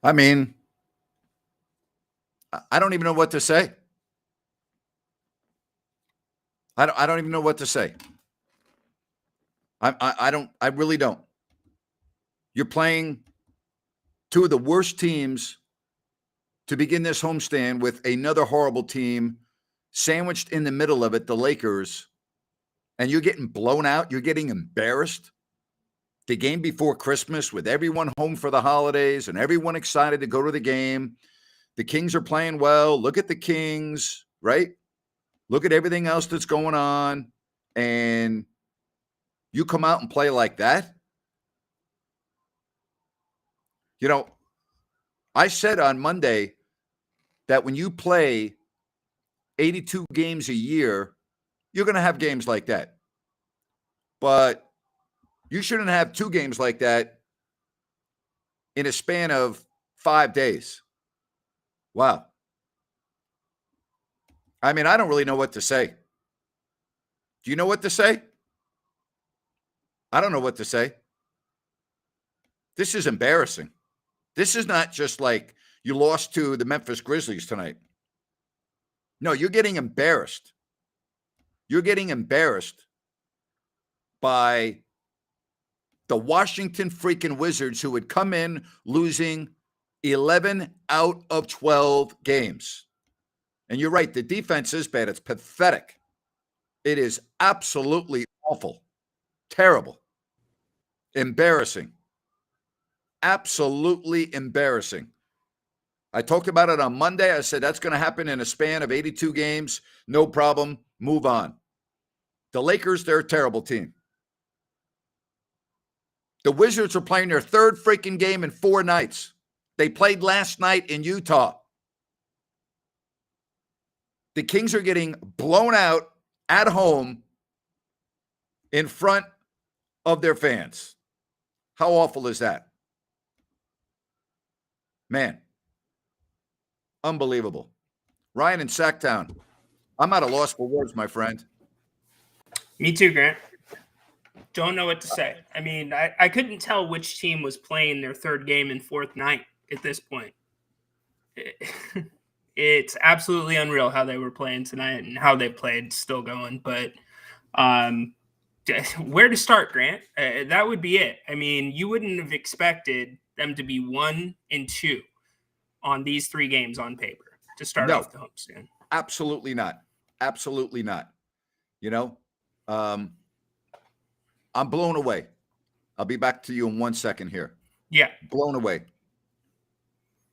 I mean, I don't even know what to say. I don't even know what to say. I really don't. You're playing two of the worst teams to begin this homestand with another horrible team sandwiched in the middle of it, the Lakers, and you're getting blown out. You're getting embarrassed. The game before Christmas with everyone home for the holidays and everyone excited to go to the game. The Kings are playing well. Look at the Kings, right? Look at everything else that's going on. And you come out and play like that. You know, I said on Monday that when you play 82 games a year, you're going to have games like that. But you shouldn't have two games like that in a span of 5 days. Wow. I mean, I don't really know what to say. Do you know what to say? I don't know what to say. This is embarrassing. This is not just like you lost to the Memphis Grizzlies tonight. No, you're getting embarrassed. You're getting embarrassed by the Washington freaking Wizards, who would come in losing 11 out of 12 games. And you're right, the defense is bad. It's pathetic. It is absolutely awful, terrible, embarrassing, absolutely embarrassing. I talked about it on Monday. I said that's going to happen in a span of 82 games. No problem. Move on. The Lakers, they're a terrible team. The Wizards are playing their third freaking game in 4 nights. They played last night in Utah. The Kings are getting blown out at home in front of their fans. How awful is that? Man, unbelievable. Ryan in Sacktown, I'm at a loss for words, my friend. Me too, Grant. Don't know what to say. I mean, I couldn't tell which team was playing their third game in 4th night at this point. It's absolutely unreal how they were playing tonight and how they played, still going. But where to start, Grant? That would be it. I mean, you wouldn't have expected them to be 1-2 on these 3 games on paper to start off the homestand. Absolutely not. Absolutely not. You know, I'm blown away. I'll be back to you in 1 second here. Yeah. Blown away.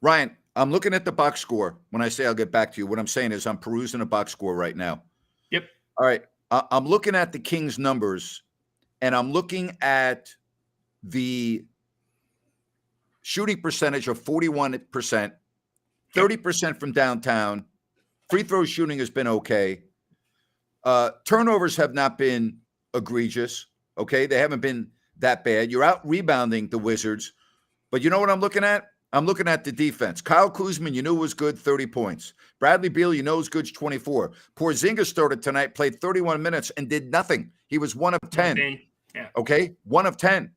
Ryan, I'm looking at the box score. When I say I'll get back to you, what I'm saying is I'm perusing a box score right now. Yep. All right. I'm looking at the Kings numbers, and I'm looking at the shooting percentage of 41%, 30% from downtown. Free throw shooting has been okay. Turnovers have not been egregious. Okay. They haven't been that bad. You're out rebounding the Wizards. But you know what I'm looking at? I'm looking at the defense. Kyle Kuzma, you knew was good, 30 points. Bradley Beal, you know was good, 24. Porzingis started tonight, played 31 minutes, and did nothing. He was 1 of 10. Yeah. Okay? 1 of 10.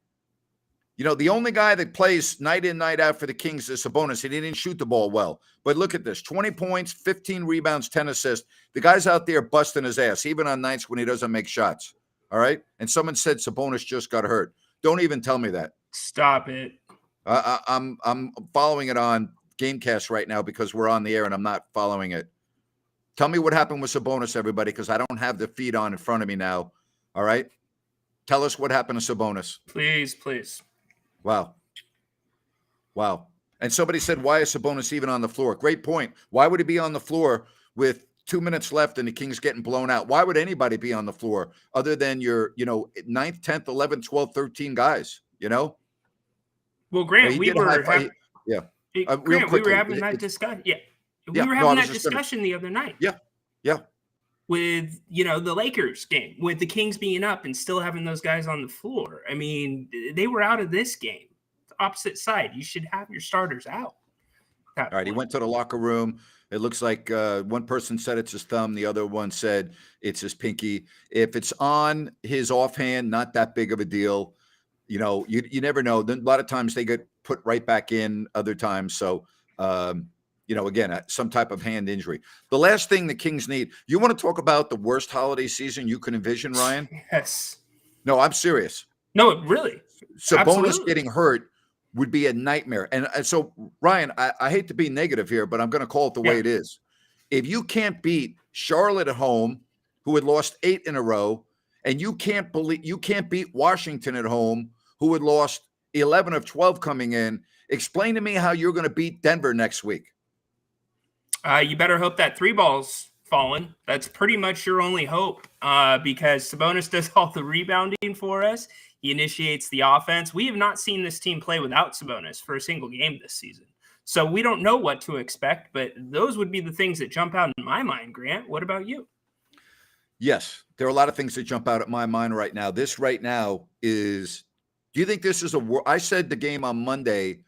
You know, the only guy that plays night in, night out for the Kings is Sabonis. He didn't shoot the ball well. But look at this, 20 points, 15 rebounds, 10 assists. The guy's out there busting his ass, even on nights when he doesn't make shots. All right? And someone said Sabonis just got hurt. Don't even tell me that. Stop it. I'm following it on Gamecast right now because we're on the air and I'm not following it. Tell me what happened with Sabonis, everybody, because I don't have the feed on in front of me now. All right? Tell us what happened to Sabonis. Please, please. Wow. And somebody said, why is Sabonis even on the floor? Great point. Why would he be on the floor with 2 minutes left and the Kings getting blown out? Why would anybody be on the floor other than your, 9th, 10th, 11th, 12th, 13 guys, Well, Grant, we were having that discussion. Yeah. We were having that discussion the other night. Yeah. With, the Lakers game, with the Kings being up and still having those guys on the floor. I mean, they were out of this game. The opposite side. You should have your starters out. All right. He went to the locker room. It looks like one person said it's his thumb. The other one said it's his pinky. If it's on his offhand, not that big of a deal. You never know. Then a lot of times they get put right back in other times. So, again, some type of hand injury. The last thing the Kings need, you want to talk about the worst holiday season you can envision, Ryan? Yes. No, I'm serious. No, really. Sabonis Absolutely. getting hurt would be a nightmare. And so, Ryan, I hate to be negative here, but I'm going to call it the way it is. If you can't beat Charlotte at home, who had lost 8 in a row, and you can't beat Washington at home, who had lost 11 of 12 coming in, explain to me how you're going to beat Denver next week. You better hope that 3 ball's falling. That's pretty much your only hope, because Sabonis does all the rebounding for us. He initiates the offense. We have not seen this team play without Sabonis for a single game this season. So we don't know what to expect, but those would be the things that jump out in my mind, Grant. What about you? Yes, there are a lot of things that jump out at my mind right now. This right now is, do you think this is I said the game on Monday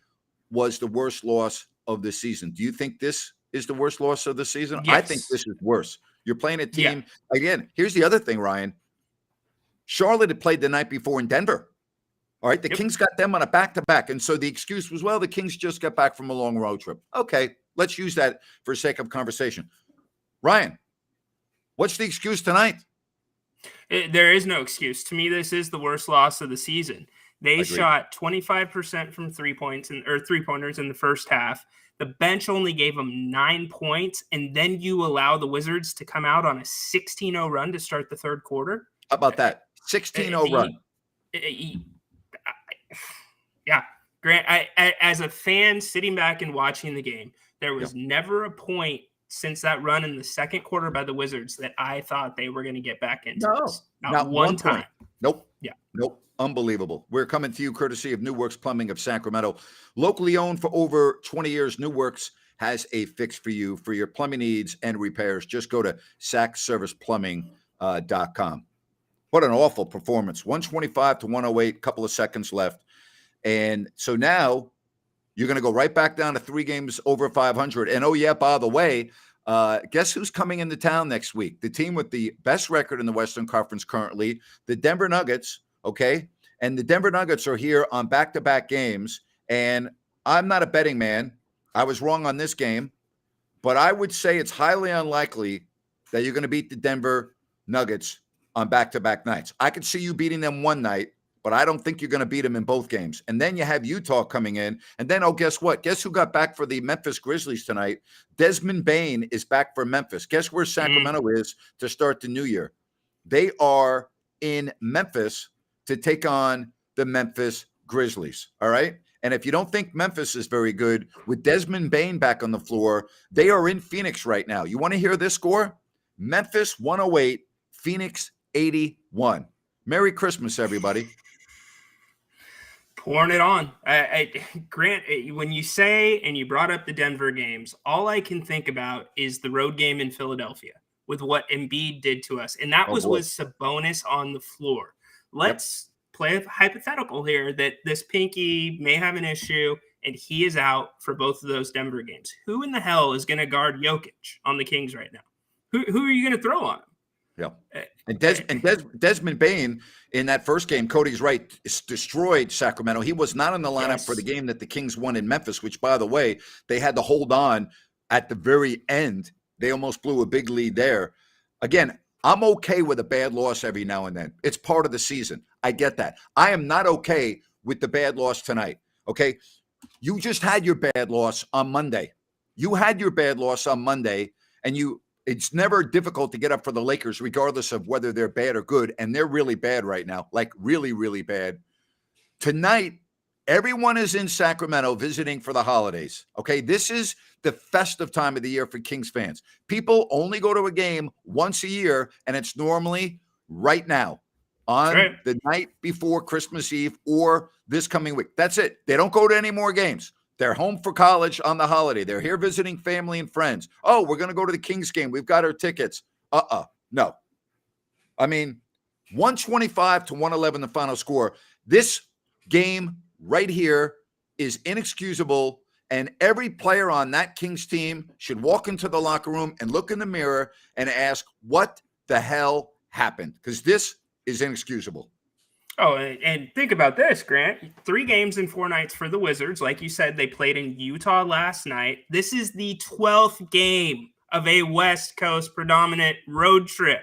was the worst loss of the season. Do you think this is the worst loss of the season? Yes. I think this is worse. You're playing a team. Again, here's the other thing, Ryan. Charlotte had played the night before in Denver. All right. The Kings got them on a back-to-back. And so the excuse was, well, the Kings just got back from a long road trip. Okay. Let's use that for sake of conversation. Ryan, what's the excuse tonight? There is no excuse. To me, this is the worst loss of the season. They shot 25% from 3-pointers in the first half. The bench only gave them 9 points, and then you allow the Wizards to come out on a 16-0 run to start the third quarter. How about that? 16-0 run. Yeah. Grant, as a fan sitting back and watching the game, there was never a point since that run in the second quarter by the Wizards that I thought they were going to get back into this. Not one time. Nope. Yeah. Nope. Unbelievable. We're coming to you courtesy of New Works Plumbing of Sacramento. Locally owned for over 20 years, New Works has a fix for you for your plumbing needs and repairs. Just go to sacserviceplumbing.com. What an awful performance. 125 to 108, couple of seconds left. And so now you're going to go right back down to 3 games over 500. And, oh, yeah, by the way, guess who's coming into town next week? The team with the best record in the Western Conference currently, the Denver Nuggets, okay? And the Denver Nuggets are here on back-to-back games. And I'm not a betting man. I was wrong on this game. But I would say it's highly unlikely that you're going to beat the Denver Nuggets on back-to-back nights. I could see you beating them one night, but I don't think you're going to beat them in both games. And then you have Utah coming in. And then, oh, guess what? Guess who got back for the Memphis Grizzlies tonight? Desmond Bane is back for Memphis. Guess where Sacramento is to start the new year? They are in Memphis to take on the Memphis Grizzlies. All right? And if you don't think Memphis is very good, with Desmond Bane back on the floor, they are in Phoenix right now. You want to hear this score? Memphis 108, Phoenix 81. Merry Christmas, everybody. Pouring it on. Grant, when you say, and you brought up the Denver games, all I can think about is the road game in Philadelphia with what Embiid did to us. And that was with Sabonis on the floor. Let's play a hypothetical here that this pinky may have an issue and he is out for both of those Denver games. Who in the hell is going to guard Jokic on the Kings right now? Who are you going to throw on him? Yeah. And Desmond Bane in that first game, Cody's right, destroyed Sacramento. He was not in the lineup for the game that the Kings won in Memphis, which, by the way, they had to hold on at the very end. They almost blew a big lead there. Again, I'm okay with a bad loss every now and then. It's part of the season. I get that. I am not okay with the bad loss tonight. Okay. You just had your bad loss on Monday. And it's never difficult to get up for the Lakers, regardless of whether they're bad or good. And they're really bad right now, like really, really bad. Tonight, everyone is in Sacramento visiting for the holidays. Okay, this is the festive time of the year for Kings fans. People only go to a game once a year, and it's normally right now on the night before Christmas Eve or this coming week. That's it. They don't go to any more games. They're home for college on the holiday. They're here visiting family and friends. Oh, we're going to go to the Kings game. We've got our tickets. No. I mean, 125 to 111, the final score. This game right here is inexcusable, and every player on that Kings team should walk into the locker room and look in the mirror and ask, what the hell happened? Because this is inexcusable. Oh, and think about this, Grant. 3 games in 4 nights for the Wizards. Like you said, they played in Utah last night. This is the 12th game of a West Coast predominant road trip.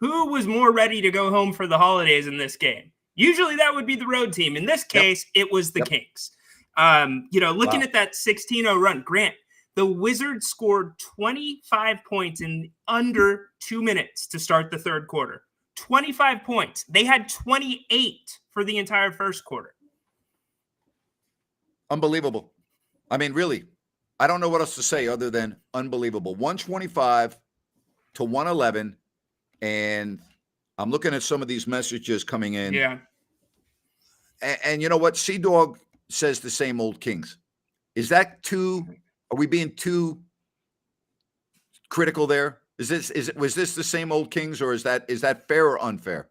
Who was more ready to go home for the holidays in this game? Usually that would be the road team. In this case, it was the Kings. Looking at that 16-0 run, Grant, the Wizards scored 25 points in under 2 minutes to start the third quarter. 25 points. They had 28 for the entire first quarter. Unbelievable. I mean, really, I don't know what else to say other than unbelievable. 125 to 111. And I'm looking at some of these messages coming in. Yeah. And you know what? Sea Dog says the same old Kings. Is that are we being too critical there? Was this the same old Kings, or is that fair or unfair?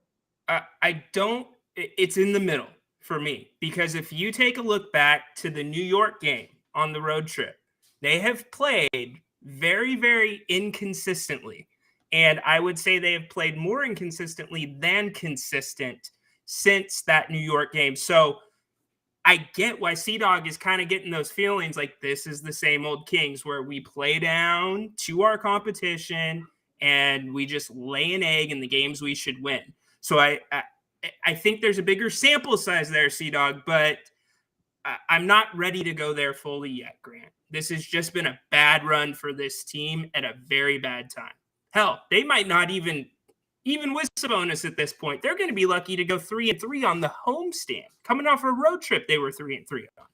It's in the middle for me, because if you take a look back to the New York game on the road trip, they have played very, very inconsistently. And I would say they have played more inconsistently than consistent since that New York game. So I get why Sea Dog is kind of getting those feelings like this is the same old Kings, where we play down to our competition and we just lay an egg in the games we should win. So I think there's a bigger sample size there, Sea Dog, but I'm not ready to go there fully yet, Grant. This has just been a bad run for this team at a very bad time. Hell, they might not even with Sabonis at this point, they're going to be lucky to go 3-3 on the homestand. Coming off a road trip, they were 3-3 on.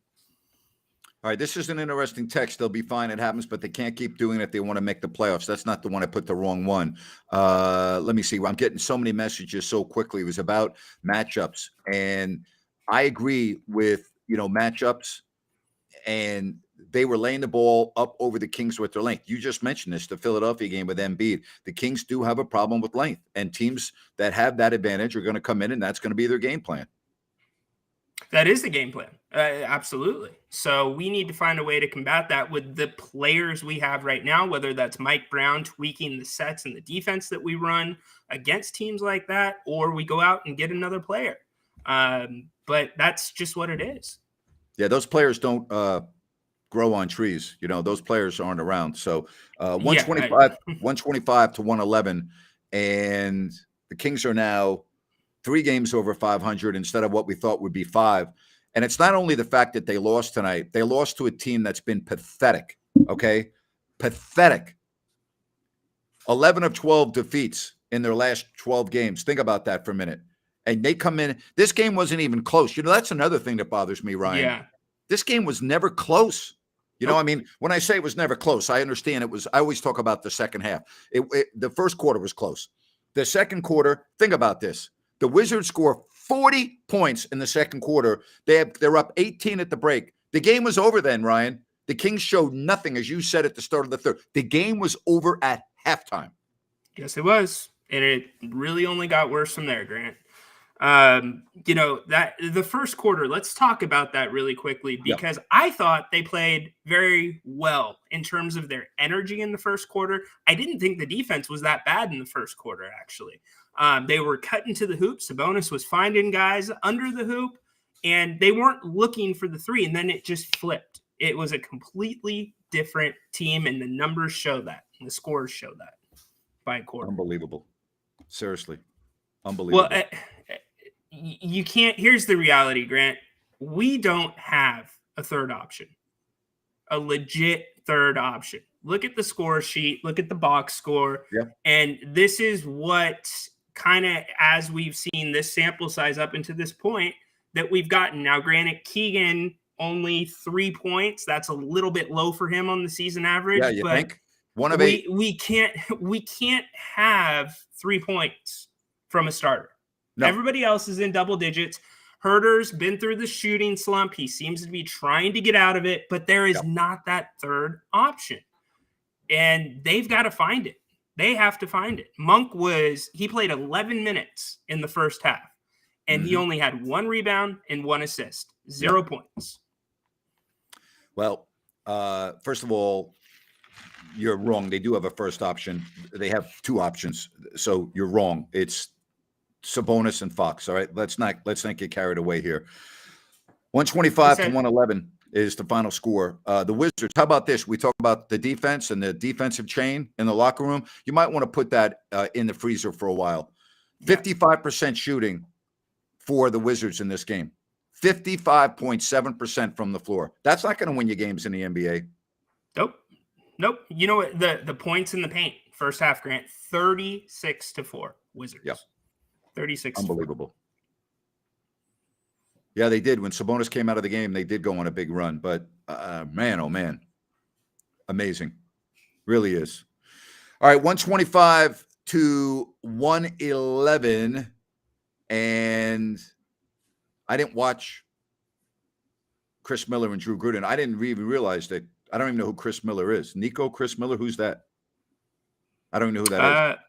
All right, this is an interesting text. They'll be fine. It happens, but they can't keep doing it. They want to make the playoffs. That's not the one. I put the wrong one. Let me see. I'm getting so many messages so quickly. It was about matchups, and I agree with matchups, and they were laying the ball up over the Kings with their length. You just mentioned this, the Philadelphia game with Embiid. The Kings do have a problem with length, and teams that have that advantage are going to come in, and that's going to be their game plan. That is the game plan. Absolutely. So we need to find a way to combat that with the players we have right now, whether that's Mike Brown tweaking the sets and the defense that we run against teams like that, or we go out and get another player. But that's just what it is. Yeah, those players don't grow on trees. Those players aren't around. So 125 to 111, and the Kings are now 3 games over 500 instead of what we thought would be 5. And it's not only the fact that they lost tonight, they lost to a team that's been pathetic. Okay. Pathetic. 11 of 12 defeats in their last 12 games. Think about that for a minute. And they come in. This game wasn't even close. That's another thing that bothers me, Ryan. Yeah. This game was never close. I mean, when I say it was never close, I understand it was. I always talk about the second half. The first quarter was close. The second quarter, think about this. The Wizards score 40 points in the second quarter. They're up 18 at the break. The game was over then, Ryan. The Kings showed nothing, as you said at the start of the third. The game was over at halftime. Yes, it was. And it really only got worse from there, Grant. That the first quarter, let's talk about that really quickly, because I thought they played very well in terms of their energy in the first quarter. I didn't think the defense was that bad in the first quarter, actually. They were cutting to the hoop. Sabonis was finding guys under the hoop, and they weren't looking for the three. And then it just flipped. It was a completely different team, and the numbers show that, and the scores show that by quarter. Unbelievable. Seriously. Unbelievable. Well, you can't. Here's the reality, Grant. We don't have a third option, a legit third option. Look at the score sheet. Look at the box score. And this is what kind of, as we've seen this sample size up into this point, that we've gotten. Now, granted, Keegan only 3 points. That's a little bit low for him on the season average. Yeah, you but think? One of 8. We can't have 3 points from a starter. No. Everybody else is in double digits. Herder's been through the shooting slump. He seems to be trying to get out of it, but there is not that third option. And they've got to find it. They have to find it. Monk he played 11 minutes in the first half, and he only had 1 rebound and 1 assist, 0 points. Well, first of all, you're wrong. They do have a first option. They have 2 options. So you're wrong. It's Sabonis and Fox. All right, let's not get carried away here. 125 to 111 is the final score. The Wizards. How about this? We talk about the defense and the defensive chain in the locker room. You might want to put that in the freezer for a while. 55% shooting for the Wizards in this game. 55.7% from the floor. That's not going to win you games in the NBA. Nope. You know what? The points in the paint, first half, Grant, 36-4 Wizards. Yep. 36. Unbelievable. Yeah, they did. When Sabonis came out of the game, they did go on a big run. But man, oh man, amazing. Really is. All right, 125 to 111. And I didn't watch Chris Miller and Drew Gooden. I didn't even realize that. I don't even know who Chris Miller is. Chris Miller, who's that? I don't even know who that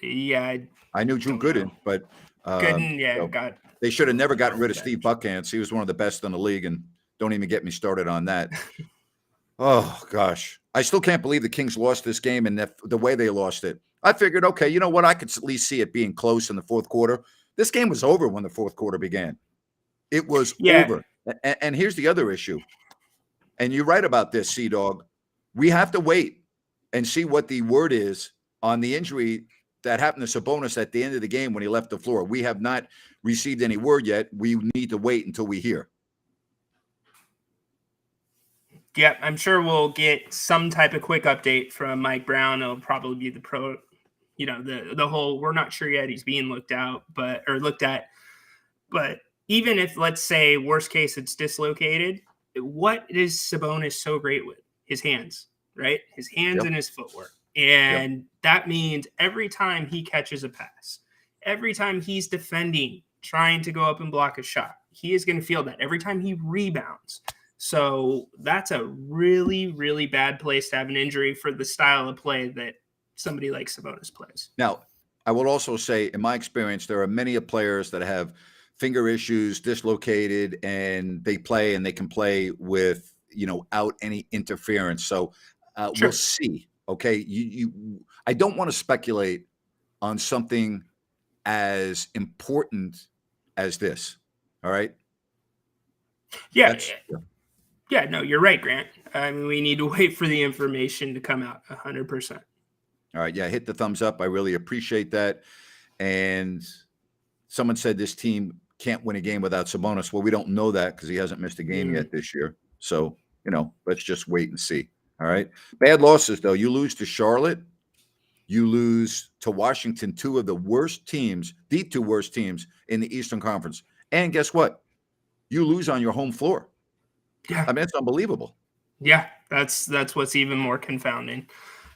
is. Yeah. I knew Drew Gooden, but Gooden, yeah, they should have never gotten rid of Steve Buckhantz. He was one of the best in the league, and don't even get me started on that. Oh, gosh. I still can't believe the Kings lost this game and the way they lost it. I figured, okay, you know what? I could at least see it being close in the fourth quarter. This game was over when the fourth quarter began. It was over. And here's the other issue. And you're right about this, Sea-Dog. We have to wait and see what the word is on the injury that happened to Sabonis at the end of the game when he left the floor. We have not received any word yet. We need to wait until we hear. Yeah, I'm sure we'll get some type of quick update from Mike Brown. It'll probably be the whole, we're not sure yet, he's being looked at. But even if, let's say, worst case, it's dislocated, what is Sabonis so great with? His hands, right? His hands and his footwork. And that means every time he catches a pass, every time he's defending, trying to go up and block a shot, he is going to feel that every time he rebounds. So that's a really, really bad place to have an injury for the style of play that somebody like Sabonis plays. Now, I will also say, in my experience, there are many players that have finger issues, dislocated, and they play and they can play with, out any interference. So we'll see. Okay. I don't want to speculate on something as important as this. All right. Yeah. No, you're right, Grant. I mean, we need to wait for the information to come out 100%. All right. Yeah. Hit the thumbs up. I really appreciate that. And someone said this team can't win a game without Sabonis. Well, we don't know that because he hasn't missed a game yet this year. So, let's just wait and see. All right. Bad losses, though. You lose to Charlotte. You lose to Washington, the two worst teams in the Eastern Conference. And guess what? You lose on your home floor. Yeah. I mean, it's unbelievable. Yeah, that's what's even more confounding.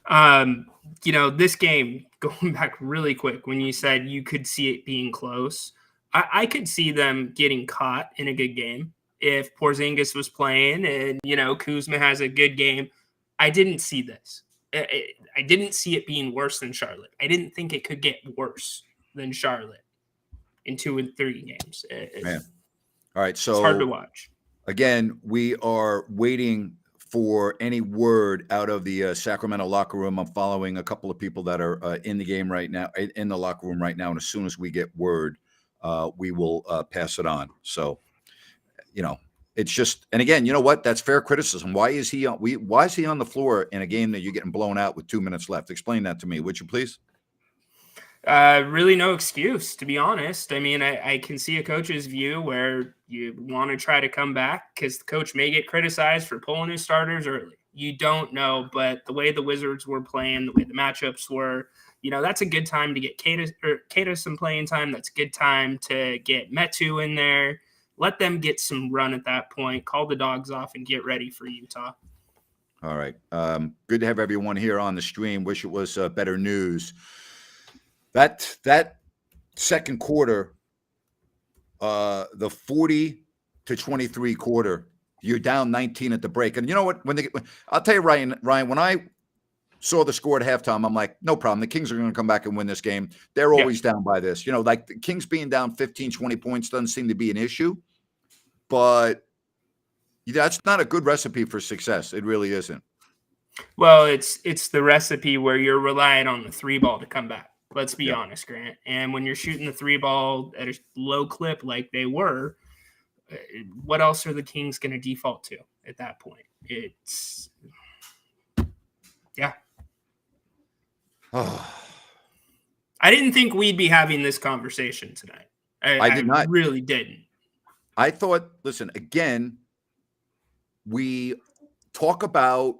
This game, going back really quick, when you said you could see it being close, I could see them getting caught in a good game if Porzingis was playing and, Kuzma has a good game. I didn't see this. I didn't see it being worse than Charlotte. I didn't think it could get worse than Charlotte in 2 and 3 games. Man. All right. So it's hard to watch. Again, we are waiting for any word out of the Sacramento locker room. I'm following a couple of people that are in the game right now, in the locker room right now. And as soon as we get word, we will pass it on. So, it's just, and again, you know what? That's fair criticism. Why is he on the floor in a game that you're getting blown out with 2 minutes left? Explain that to me, would you please? Really no excuse, to be honest. I mean, I can see a coach's view where you want to try to come back because the coach may get criticized for pulling his starters early. You don't know, but the way the Wizards were playing, the way the matchups were, that's a good time to get Keita some playing time. That's a good time to get Metu in there. Let them get some run at that point. Call the dogs off and get ready for Utah. All right. Good to have everyone here on the stream. Wish it was better news. That second quarter, the 40-23 quarter, you're down 19 at the break. And you know what? I'll tell you, Ryan, when I saw the score at halftime, I'm like, no problem. The Kings are going to come back and win this game. They're always down by this. Like the Kings being down 15, 20 points doesn't seem to be an issue. But that's not a good recipe for success. It really isn't. Well, it's the recipe where you're relying on the 3 ball to come back. Let's be honest, Grant. And when you're shooting the 3 ball at a low clip like they were, what else are the Kings going to default to at that point? It's, yeah. Oh. I didn't think we'd be having this conversation tonight. I did not. Really didn't. I thought, listen, again, we talk about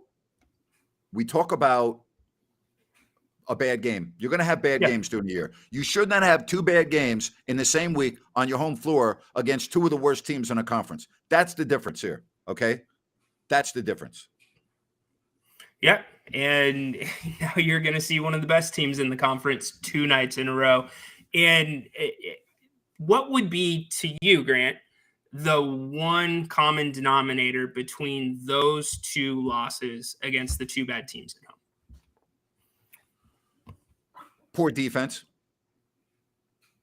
a bad game. You're going to have bad games during the year. You should not have 2 bad games in the same week on your home floor against 2 of the worst teams in a conference. That's the difference here. Okay. That's the difference. Yeah. And now you're going to see one of the best teams in the conference 2 nights in a row. And what would be to you, Grant, the one common denominator between those 2 losses against the 2 bad teams at home? Poor defense.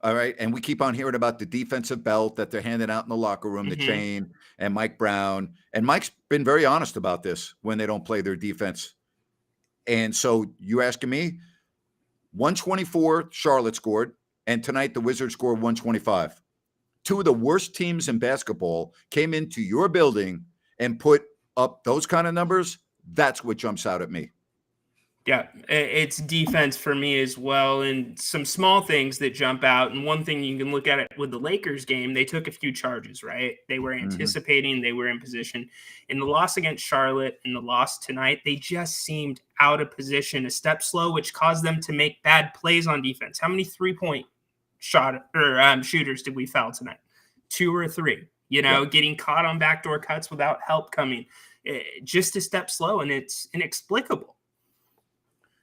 All right. And we keep on hearing about the defensive belt that they're handing out in the locker room, the chain, and Mike Brown. And Mike's been very honest about this when they don't play their defense. And so you asking me, 124 Charlotte scored, and tonight the Wizards scored 125. 2 of the worst teams in basketball came into your building and put up those kind of numbers. That's what jumps out at me. Yeah, it's defense for me as well, and some small things that jump out. And one thing you can look at it with the Lakers game, they took a few charges, right? They were anticipating, they were in position. In the loss against Charlotte and the loss tonight, they just seemed out of position, a step slow, which caused them to make bad plays on defense. How many 3-point shooters did we foul tonight? 2 or 3. You know, getting caught on backdoor cuts without help coming. Just a step slow, and it's inexplicable.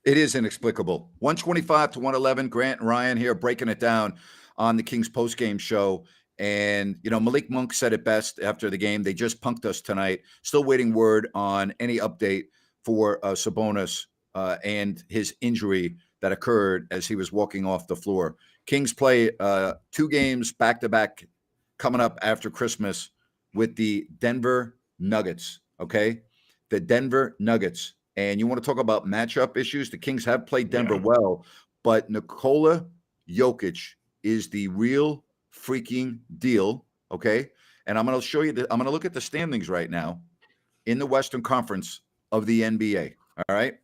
It is inexplicable. 125 to 111. Grant and Ryan here breaking it down on the Kings postgame show. And, you know, Malik Monk said it best after the game. They just punked us tonight. Still waiting word on any update for Sabonis and his injury that occurred as he was walking off the floor. Kings play 2 games back-to-back coming up after Christmas with the Denver Nuggets, okay? The Denver Nuggets. And you want to talk about matchup issues? The Kings have played Denver well, but Nikola Jokic is the real freaking deal, okay? And I'm going to show you I'm going to look at the standings right now in the Western Conference of the NBA, all right?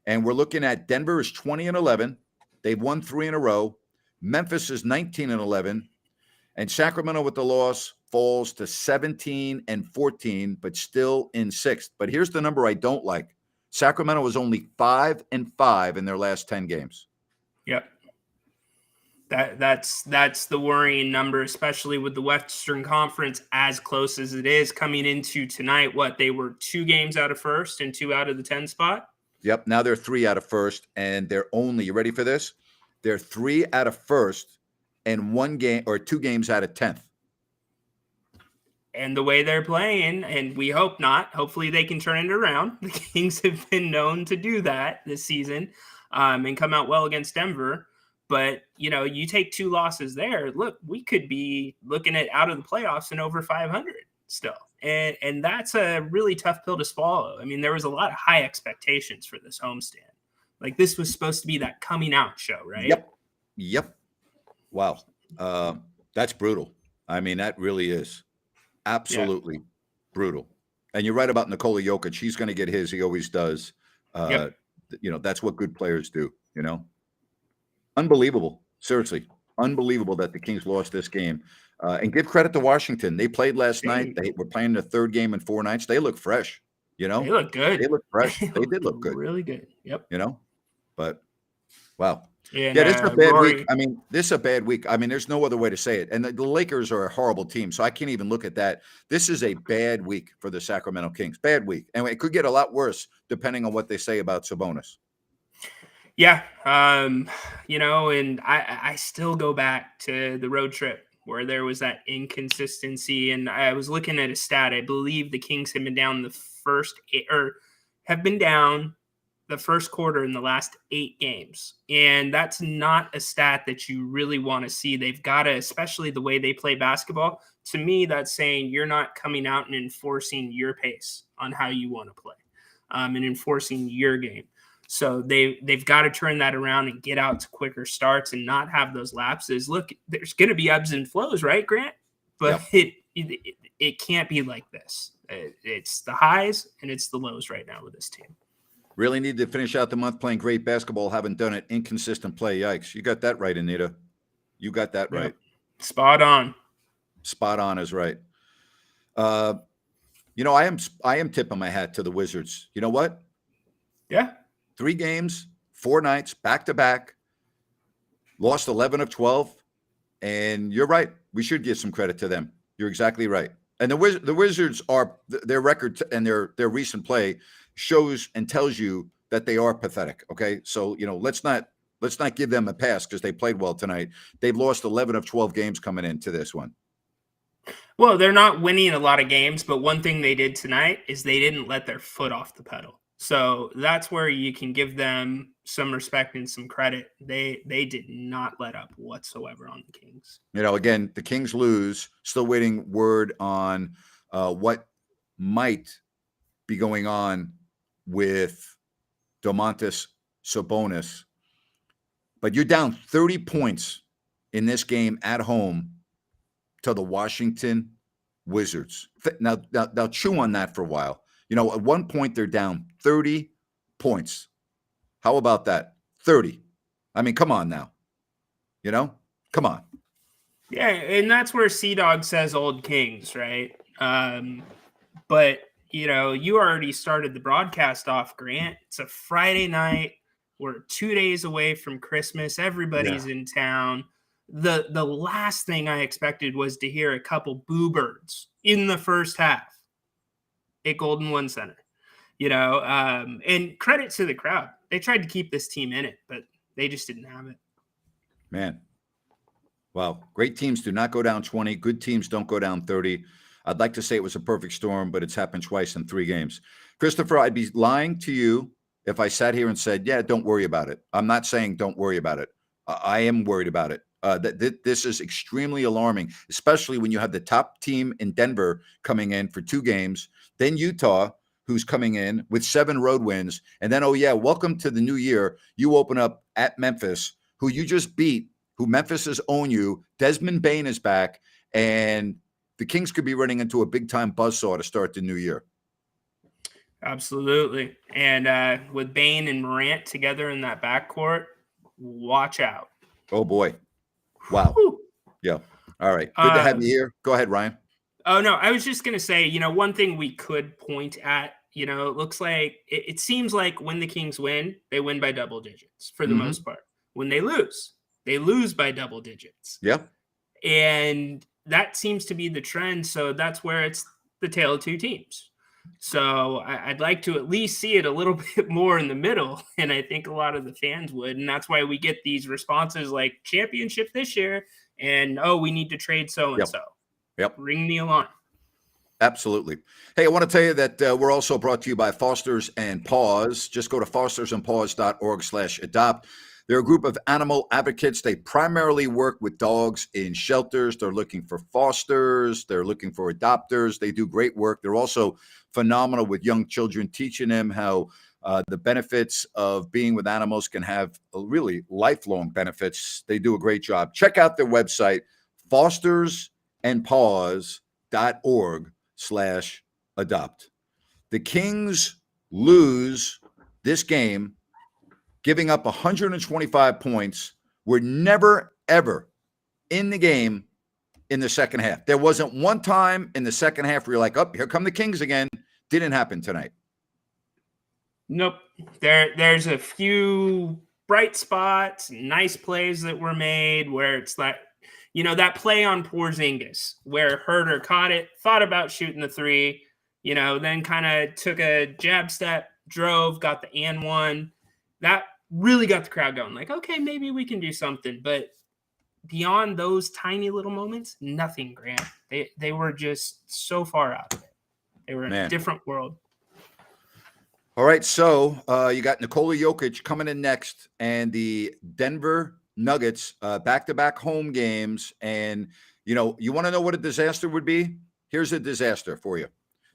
And we're looking at Denver is 20-11. They've won 3 in a row. Memphis is 19-11. And Sacramento with the loss falls to 17-14, but still in 6th. But here's the number I don't like. Sacramento was only 5-5 in their last 10 games. Yep. That's the worrying number, especially with the Western Conference as close as it is coming into tonight. What, they were 2 games out of first and 2 out of the 10 spot? Yep. Now they're 3 out of first, and they're only, you ready for this? They're 3 out of first and 1 game or 2 games out of 10th. And the way they're playing, and we hope not, hopefully they can turn it around. The Kings have been known to do that this season and come out well against Denver. But, you know, you take 2 losses there. Look, we could be looking at out of the playoffs and over 500 still. And that's a really tough pill to swallow. I mean, there was a lot of high expectations for this homestand. Like, this was supposed to be that coming out show, right? Yep. Wow. That's brutal. I mean, that really is. Absolutely brutal. And you're right about Nikola Jokic. He's going to get his. He always does. You know, that's what good players do, you know. Unbelievable. Seriously. Unbelievable that the Kings lost this game. And give credit to Washington. They played last night. They were playing the 3rd game in 4 nights. They look fresh, you know. They look good. They look fresh. They did look good. Really good. Yep. You know, but wow. And, this is a bad week. I mean, this is a bad week. I mean, there's no other way to say it. And the Lakers are a horrible team, so I can't even look at that. This is a bad week for the Sacramento Kings. Bad week. And it could get a lot worse depending on what they say about Sabonis. Yeah. You know, and I still go back to the road trip where there was that inconsistency. And I was looking at a stat. I believe the Kings have been down have been down the first quarter in the last 8 games. And that's not a stat that you really want to see. They've got to, especially the way they play basketball. To me, that's saying you're not coming out and enforcing your pace on how you want to play and enforcing your game. So they've got to turn that around and get out to quicker starts and not have those lapses. Look, there's going to be ebbs and flows, right, Grant? But it can't be like this. It's the highs and it's the lows right now with this team. Really need to finish out the month playing great basketball. Haven't done it. Inconsistent play. Yikes. You got that right, Anita. You got that right. Spot on. Spot on is right. I am tipping my hat to the Wizards. You know what? Yeah. 3 games, 4 nights, back to back. Lost 11 of 12. And you're right. We should give some credit to them. You're exactly right. And the Wizards are, their record and their recent play shows and tells you that they are pathetic. Okay. So, let's not give them a pass because they played well tonight. They've lost 11 of 12 games coming into this one. Well, they're not winning a lot of games, but one thing they did tonight is they didn't let their foot off the pedal. So that's where you can give them some respect and some credit. They did not let up whatsoever on the Kings. Again, the Kings lose. Still waiting word on what might be going on with Domantas Sabonis. But you're down 30 points in this game at home to the Washington Wizards. Now chew on that for a while. At one point they're down 30 points. How about that? 30. I mean, come on now. Come on. Yeah, and that's where Sea-Dog says old Kings, right? But, you already started the broadcast off, Grant. It's a Friday night. We're 2 days away from Christmas. Everybody's in town. The last thing I expected was to hear a couple boo birds in the first half at Golden One Center, and credit to the crowd. They tried to keep this team in it, but they just didn't have it. Man. Wow. Great teams do not go down 20. Good teams don't go down 30. I'd like to say it was a perfect storm, but it's happened twice in 3 games. Christopher, I'd be lying to you if I sat here and said, yeah, don't worry about it. I'm not saying don't worry about it. I am worried about it. This is extremely alarming, especially when you have the top team in Denver coming in for 2 games, then Utah, who's coming in with 7 road wins, and then, welcome to the new year. You open up at Memphis, who you just beat, who Memphis has owned you. Desmond Bane is back, and the Kings could be running into a big-time buzzsaw to start the new year. Absolutely. And with Bane and Morant together in that backcourt, watch out. Oh, boy. Wow. Whew. Yeah. All right. Good to have you here. Go ahead, Ryan. Oh, no. I was just going to say, one thing we could point at, it looks like it seems like when the Kings win, they win by double digits for the most part. When they lose by double digits. Yep. And that seems to be the trend. So that's where it's the tale of 2 teams. So I'd like to at least see it a little bit more in the middle. And I think a lot of the fans would. And that's why we get these responses like championship this year. And, we need to trade so-and-so. Yep. Ring the alarm. Absolutely. Hey, I want to tell you that we're also brought to you by Fosters and Paws. Just go to fostersandpaws.org/adopt. They're a group of animal advocates. They primarily work with dogs in shelters. They're looking for fosters. They're looking for adopters. They do great work. They're also phenomenal with young children, teaching them how the benefits of being with animals can have really lifelong benefits. They do a great job. Check out their website, fostersandpaws.org/adopt. The Kings lose this game, giving up 125 points. We're never, ever in the game in the second half. There wasn't one time in the second half where you're like, oh, here come the Kings again. Didn't happen tonight. Nope. There's a few bright spots, nice plays that were made where it's like, that play on Porzingis where Herter caught it, thought about shooting the 3, then kind of took a jab step, drove, got the and one. That really got the crowd going. Like, okay, maybe we can do something. But beyond those tiny little moments, nothing, Grant. They were just so far out of it. They were in a different world. All right, so you got Nikola Jokic coming in next, and the Denver Nuggets, back-to-back home games. And, you want to know what a disaster would be? Here's a disaster for you.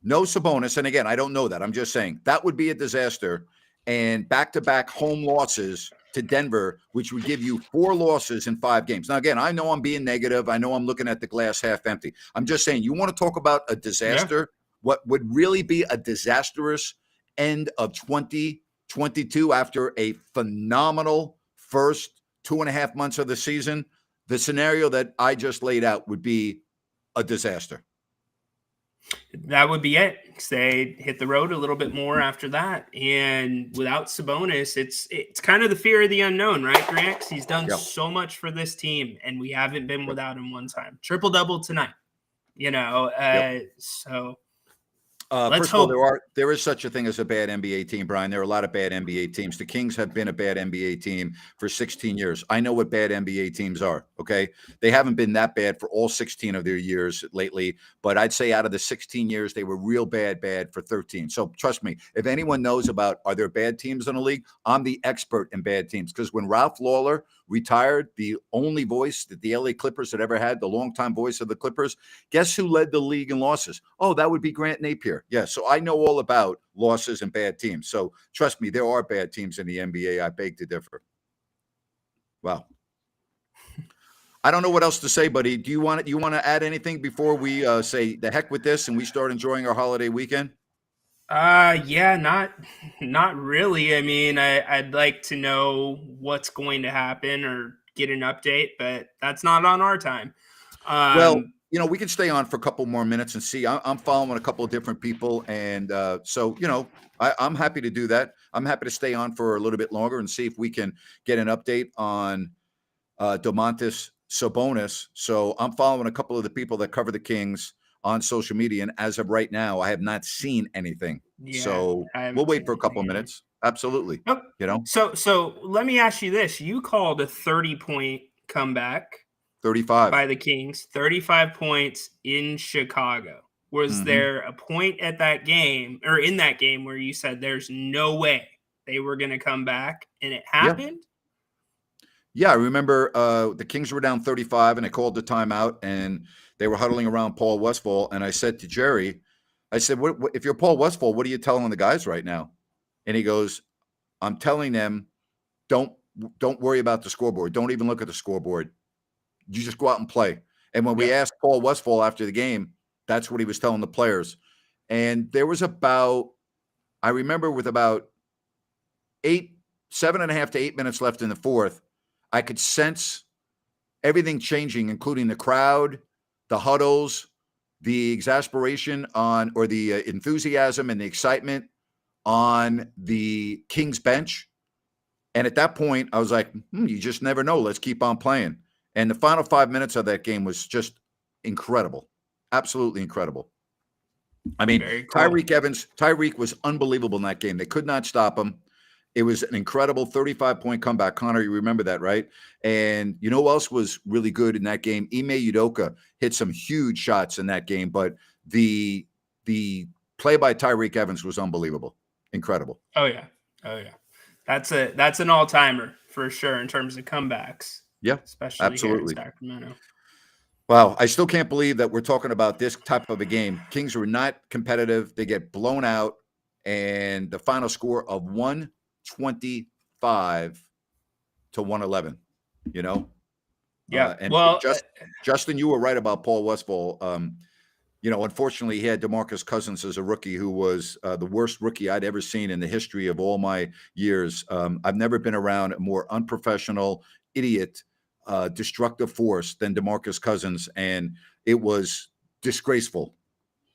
No Sabonis, and again, I don't know that. I'm just saying that would be a disaster. and back-to-back home losses to Denver, which would give you 4 losses in 5 games. Now, again, I know I'm being negative. I know I'm looking at the glass half empty. I'm just saying, you want to talk about a disaster? What would really be a disastrous end of 2022 after a phenomenal first 2.5 months of the season? The scenario that I just laid out would be a disaster. That would be it. They hit the road a little bit more after that, and without Sabonis, it's kind of the fear of the unknown, right, Grant? He's done so much for this team, and we haven't been without him one time. Triple-double tonight, so let's First of hope. all, there is such a thing as a bad NBA team, Brian. There are a lot of bad NBA teams. The Kings have been a bad NBA team for 16 years. I know what bad NBA teams are, okay? They haven't been that bad for all 16 of their years lately, but I'd say out of the 16 years, they were real bad for 13. So trust me, if anyone knows about are there bad teams in the league, I'm the expert in bad teams, because when Ralph Lawler retired, the only voice that the LA Clippers had ever had, the longtime voice of the Clippers, guess who led the league in losses? Oh, that would be Grant Napier. Yeah, so I know all about losses and bad teams. So trust me, there are bad teams in the NBA. I beg to differ. Wow. I don't know what else to say, buddy. Do you want to add anything before we say the heck with this and we start enjoying our holiday weekend? Yeah, not really. I mean, I'd like to know what's going to happen or get an update, but that's not on our time. Well, we can stay on for a couple more minutes and see. I'm following a couple of different people, and so I'm happy to do that. I'm happy to stay on for a little bit longer and see if we can get an update on Domantas Sabonis. So I'm following a couple of the people that cover the Kings on social media, and as of right now, I have not seen anything. Yeah, so we'll wait for a couple of minutes. Absolutely. Oh, So let me ask you this: you called a 30-point comeback. 35 by the Kings, 35 points in Chicago. Was there a point at that game or in that game where you said there's no way they were going to come back, and it happened? Yeah, I remember the Kings were down 35 and they called the timeout and they were huddling around Paul Westphal. And I said to Jerry, I said, what, if you're Paul Westphal, what are you telling the guys right now? And he goes, I'm telling them, don't worry about the scoreboard. Don't even look at the scoreboard. You just go out and play. And when we asked Paul Westphal after the game, that's what he was telling the players. And there was I remember with about 7.5 to 8 minutes left in the fourth, I could sense everything changing, including the crowd, the huddles, the exasperation or the enthusiasm and the excitement on the Kings bench. And at that point, I was like, you just never know. Let's keep on playing. And the final 5 minutes of that game was just incredible. Absolutely incredible. I mean, cool. Tyreek was unbelievable in that game. They could not stop him. It was an incredible 35-point comeback. Connor, you remember that, right? And you know who else was really good in that game? Ime Udoka hit some huge shots in that game, but the play by Tyreek Evans was unbelievable. Incredible. Oh, yeah. That's an all-timer for sure in terms of comebacks. Yeah, especially absolutely. Here in Sacramento. Wow, I still can't believe that we're talking about this type of a game. Kings were not competitive. They get blown out, and the final score of 125 to 111. Yeah. And Justin, you were right about Paul Westphal. Unfortunately, he had DeMarcus Cousins as a rookie who was the worst rookie I'd ever seen in the history of all my years. I've never been around a more unprofessional, idiot, destructive force than DeMarcus Cousins, and it was disgraceful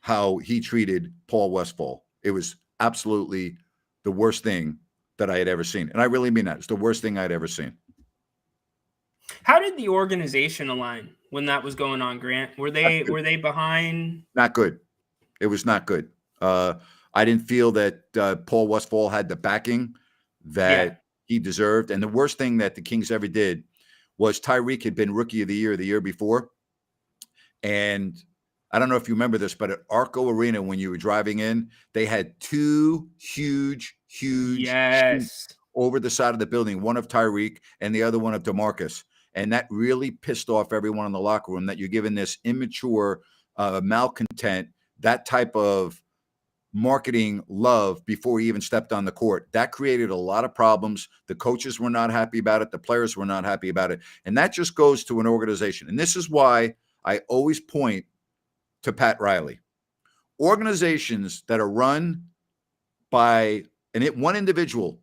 how he treated Paul Westphal. It was absolutely the worst thing that I had ever seen, and I really mean that. It's the worst thing I'd ever seen. How did the organization align when that was going on, Grant? Were they behind? Not good. It was not good. I didn't feel that Paul Westphal had the backing that he deserved, and the worst thing that the Kings ever did was Tyreek had been Rookie of the Year before. And I don't know if you remember this, but at Arco Arena, when you were driving in, they had 2 huge sheets over the side of the building, one of Tyreek and the other one of DeMarcus. And that really pissed off everyone in the locker room that you're giving this immature, malcontent, that type of marketing love before he even stepped on the court. That created a lot of problems. The coaches were not happy about it. The players were not happy about it. And that just goes to an organization. And this is why I always point to Pat Riley. Organizations that are run by one individual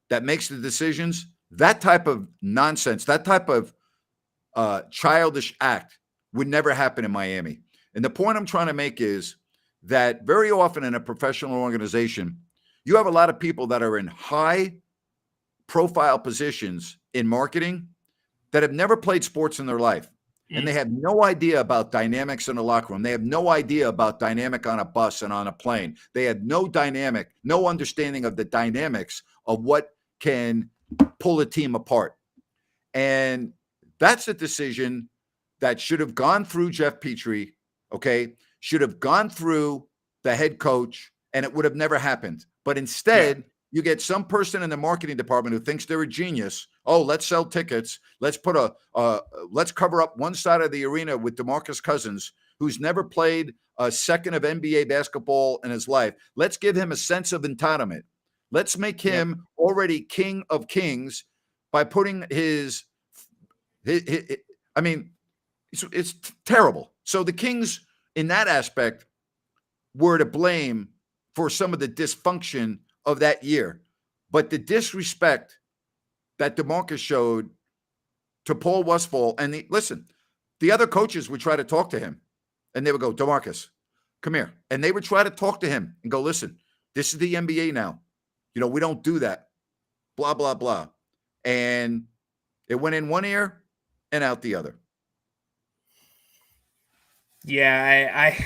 that makes the decisions, that type of nonsense, that type of childish act would never happen in Miami. And the point I'm trying to make is that very often in a professional organization, you have a lot of people that are in high profile positions in marketing that have never played sports in their life. And they have no idea about dynamics in the locker room. They have no idea about dynamic on a bus and on a plane. They have no understanding of the dynamics of what can pull a team apart. And that's a decision that should have gone through Jeff Petrie, okay? Should have gone through the head coach, and it would have never happened. But instead, you get some person in the marketing department who thinks they're a genius. Oh, let's sell tickets. Let's put let's cover up one side of the arena with DeMarcus Cousins, who's never played a second of NBA basketball in his life. Let's give him a sense of entitlement. Let's make him already king of kings by putting his I mean, it's terrible. So the Kings, in that aspect, were to blame for some of the dysfunction of that year. But the disrespect that DeMarcus showed to Paul Westphal, and the other coaches would try to talk to him, and they would go, DeMarcus, come here. And they would try to talk to him and go, listen, this is the NBA now. You know, we don't do that. Blah, blah, blah. And it went in one ear and out the other. Yeah, I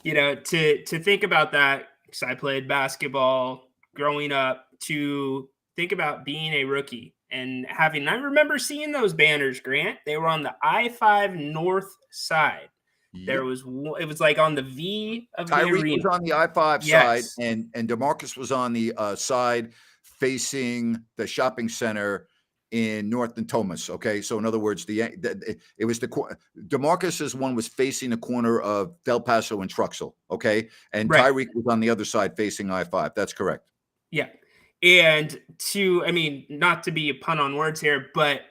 you know, to think about that, because I played basketball growing up, to think about being a rookie and I remember seeing those banners, Grant. They were on the I-5 north side. Yep. It was like on the V of the arena. Tyreek was on the I-5 side, and DeMarcus was on the side facing the shopping center in North and Thomas. Okay, so in other words, it was DeMarcus's one was facing the corner of Del Paso and Truxell. Okay, and Tyreek was on the other side facing I-5. That's correct. Yeah, and not to be a pun on words here, but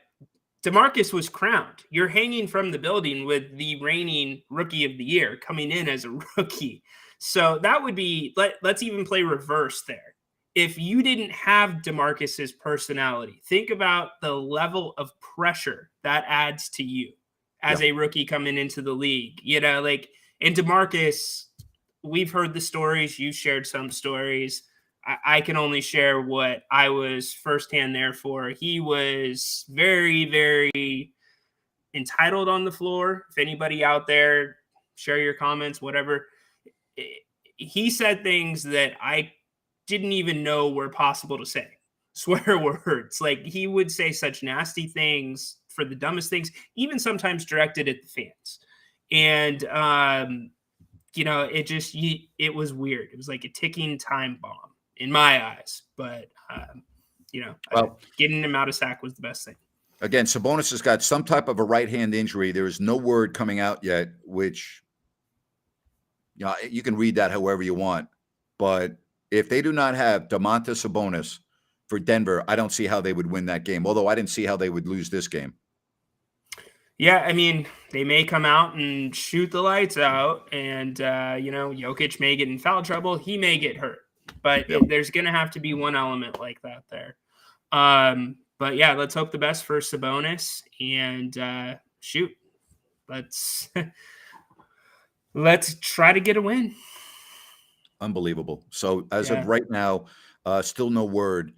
DeMarcus was crowned. You're hanging from the building with the reigning rookie of the year coming in as a rookie. So that would be, let's even play reverse there. If you didn't have DeMarcus's personality, think about the level of pressure that adds to you as a rookie coming into the league. You know, and DeMarcus, we've heard the stories. You shared some stories. I can only share what I was firsthand there for. He was very, very entitled on the floor. If anybody out there, share your comments, whatever. He said things that I didn't even know were possible to say. Swear words. He would say such nasty things for the dumbest things, even sometimes directed at the fans. And, it was weird. It was like a ticking time bomb in my eyes, but getting him out of Sac was the best thing. Again, Sabonis has got some type of a right hand injury. There is no word coming out yet, which you can read that however you want. But if they do not have Domantas Sabonis for Denver, I don't see how they would win that game. Although I didn't see how they would lose this game. Yeah, they may come out and shoot the lights out, and Jokic may get in foul trouble. He may get hurt. But there's going to have to be one element like that there. But yeah, let's hope the best for Sabonis, and let's try to get a win. Unbelievable. So as of right now, still no word.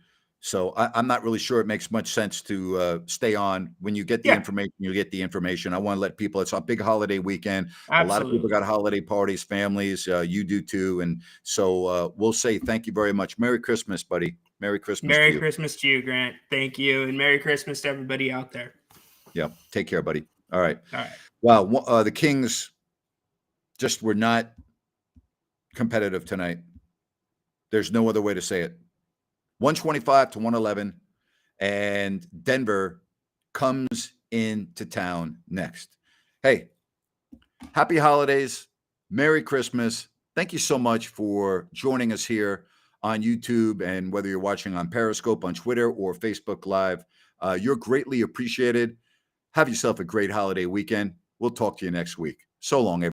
So I'm not really sure it makes much sense to stay on. When you get the information, you get the information. I want to let people, it's a big holiday weekend. Absolutely. A lot of people got holiday parties, families. You do too. And so we'll say thank you very much. Merry Christmas, buddy. Merry Christmas. Merry Christmas to you, Grant. Thank you. And Merry Christmas to everybody out there. Yeah. Take care, buddy. All right. All right. Wow. The Kings just were not competitive tonight. There's no other way to say it. 125 to 111, and Denver comes into town next. Hey, happy holidays. Merry Christmas. thank you so much for joining us here on YouTube, and whether you're watching on Periscope, on Twitter, or Facebook Live. You're greatly appreciated. Have yourself a great holiday weekend. We'll talk to you next week. So long, everyone.